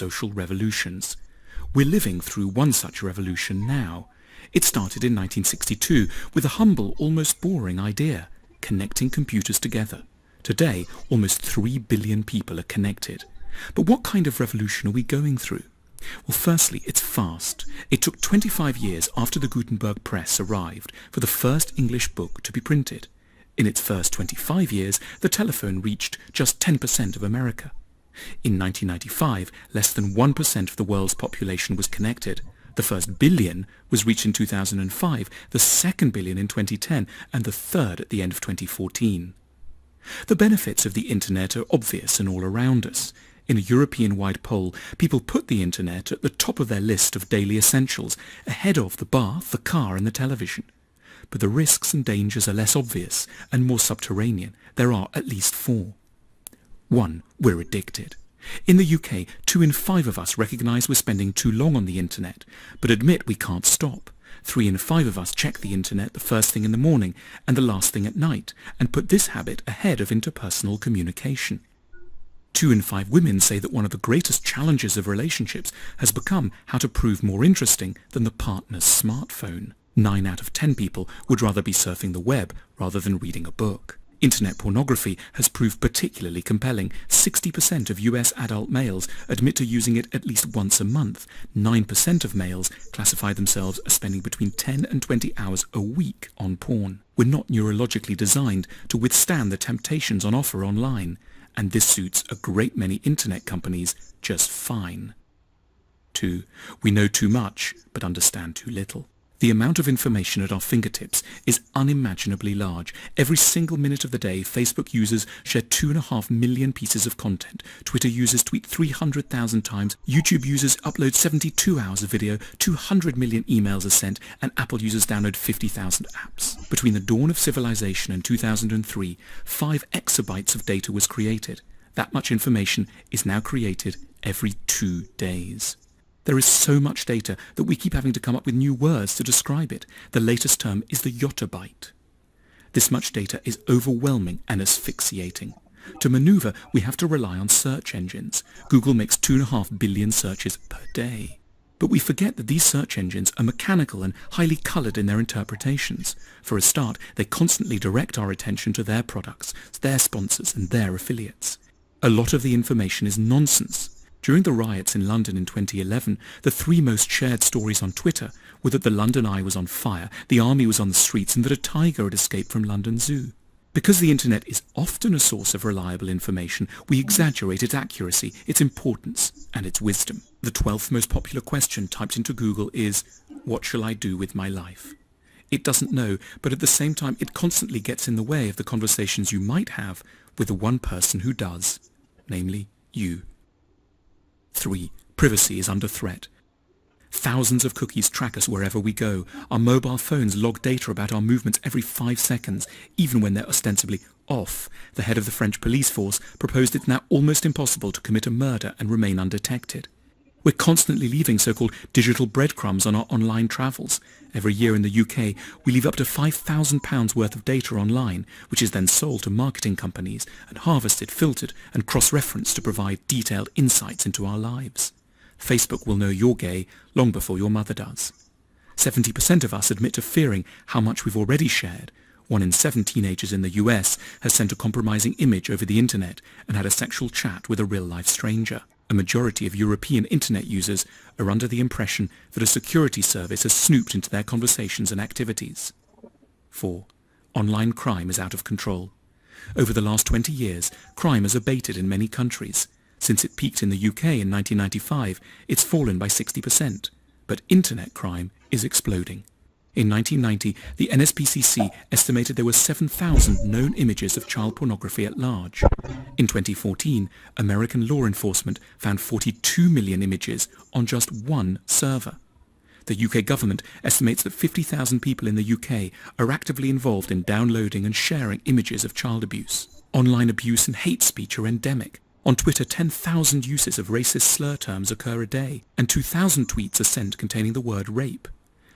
social revolutions. We're living through one such revolution now. It started in 1962 with a humble, almost boring idea: connecting computers together. Today, almost 3 billion people are connected. But what kind of revolution are we going through? Well, firstly, it's fast. It took 25 years after the Gutenberg press arrived for the first English book to be printed. In its first 25 years, the telephone reached just 10% of America. In 1995, less than 1% of the world's population was connected. The first billion was reached in 2005, the second billion in 2010, and the third at the end of 2014. The benefits of the internet are obvious and all around us. In a European-wide poll, people put the internet at the top of their list of daily essentials, ahead of the bath, the car and the television. But the risks and dangers are less obvious and more subterranean. There are at least 4. 1. We're addicted. In the UK, 2 in 5 of us recognise we're spending too long on the internet, but admit we can't stop. 3 in 5 of us check the internet the first thing in the morning and the last thing at night, and put this habit ahead of interpersonal communication. 2 in 5 women say that one of the greatest challenges of relationships has become how to prove more interesting than the partner's smartphone. 9 out of 10 people would rather be surfing the web rather than reading a book. Internet pornography has proved particularly compelling. 60% of US adult males admit to using it at least once a month. 9% of males classify themselves as spending between 10 and 20 hours a week on porn. We're not neurologically designed to withstand the temptations on offer online, and this suits a great many internet companies just fine. 2. We know too much, but understand too little. The amount of information at our fingertips is unimaginably large. Every single minute of the day, Facebook users share 2.5 million pieces of content. Twitter users tweet 300,000 times. YouTube users upload 72 hours of video. 200 million emails are sent, and Apple users download 50,000 apps. Between the dawn of civilization and 2003, 5 exabytes of data was created. That much information is now created every 2 days. There is so much data that we keep having to come up with new words to describe it. The latest term is the yottabyte. This much data is overwhelming and asphyxiating. To maneuver, we have to rely on search engines. Google makes 2.5 billion searches per day. But we forget that these search engines are mechanical and highly coloured in their interpretations. For a start, they constantly direct our attention to their products, their sponsors and their affiliates. A lot of the information is nonsense. During the riots in London in 2011, the 3 most shared stories on Twitter were that the London Eye was on fire, the army was on the streets, and that a tiger had escaped from London Zoo. Because the internet is often a source of reliable information, we exaggerate its accuracy, its importance, and its wisdom. The 12th most popular question typed into Google is, "What shall I do with my life?" It doesn't know, but at the same time it constantly gets in the way of the conversations you might have with the one person who does, namely you. 3. Privacy is under threat. Thousands of cookies track us wherever we go. Our mobile phones log data about our movements every 5 seconds, even when they're ostensibly off. The head of the French police force proposed it's now almost impossible to commit a murder and remain undetected. We're constantly leaving so-called digital breadcrumbs on our online travels. Every year in the UK, we leave up to £5,000 worth of data online, which is then sold to marketing companies and harvested, filtered and cross-referenced to provide detailed insights into our lives. Facebook will know you're gay long before your mother does. 70% of us admit to fearing how much we've already shared. 1 in 7 teenagers in the US has sent a compromising image over the internet and had a sexual chat with a real-life stranger. A majority of European internet users are under the impression that a security service has snooped into their conversations and activities. 4. Online crime is out of control. Over the last 20 years, crime has abated in many countries. Since it peaked in the UK in 1995, it's fallen by 60%. But internet crime is exploding. In 1990, the NSPCC estimated there were 7,000 known images of child pornography at large. In 2014, American law enforcement found 42 million images on just one server. The UK government estimates that 50,000 people in the UK are actively involved in downloading and sharing images of child abuse. Online abuse and hate speech are endemic. On Twitter, 10,000 uses of racist slur terms occur a day, and 2,000 tweets are sent containing the word rape.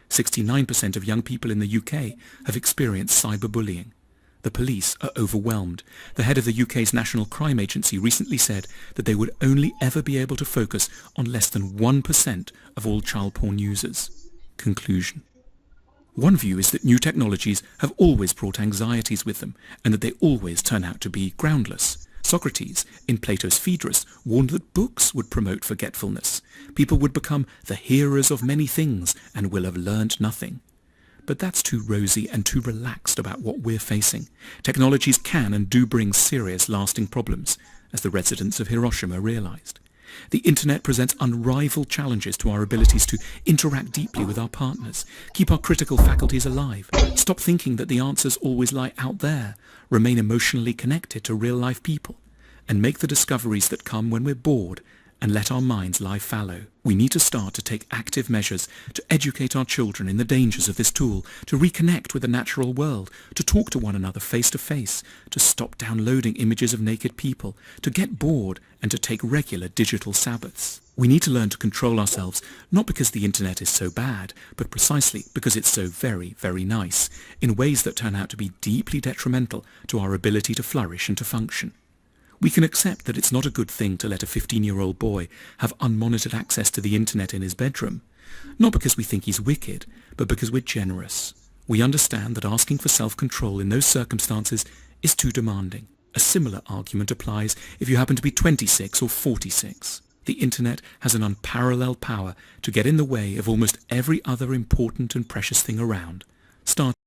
69% of young people in the UK have experienced cyberbullying. The police are overwhelmed. The head of the UK's National Crime Agency recently said that they would only ever be able to focus on less than 1% of all child porn users. Conclusion. One view is that new technologies have always brought anxieties with them, and that they always turn out to be groundless. Socrates, in Plato's Phaedrus, warned that books would promote forgetfulness. People would become the hearers of many things and will have learned nothing. But that's too rosy and too relaxed about what we're facing. Technologies can and do bring serious lasting problems, as the residents of Hiroshima realized. The internet presents unrivaled challenges to our abilities to interact deeply with our partners, keep our critical faculties alive, stop thinking that the answers always lie out there, remain emotionally connected to real-life people, and make the discoveries that come when we're bored and let our minds lie fallow. We need to start to take active measures to educate our children in the dangers of this tool, to reconnect with the natural world, to talk to one another face to face, to stop downloading images of naked people, to get bored and to take regular digital Sabbaths. We need to learn to control ourselves, not because the internet is so bad, but precisely because it's so very, very nice, in ways that turn out to be deeply detrimental to our ability to flourish and to function. We can accept that it's not a good thing to let a 15-year-old boy have unmonitored access to the internet in his bedroom, not because we think he's wicked, but because we're generous. We understand that asking for self-control in those circumstances is too demanding. A similar argument applies if you happen to be 26 or 46. The internet has an unparalleled power to get in the way of almost every other important and precious thing around, starting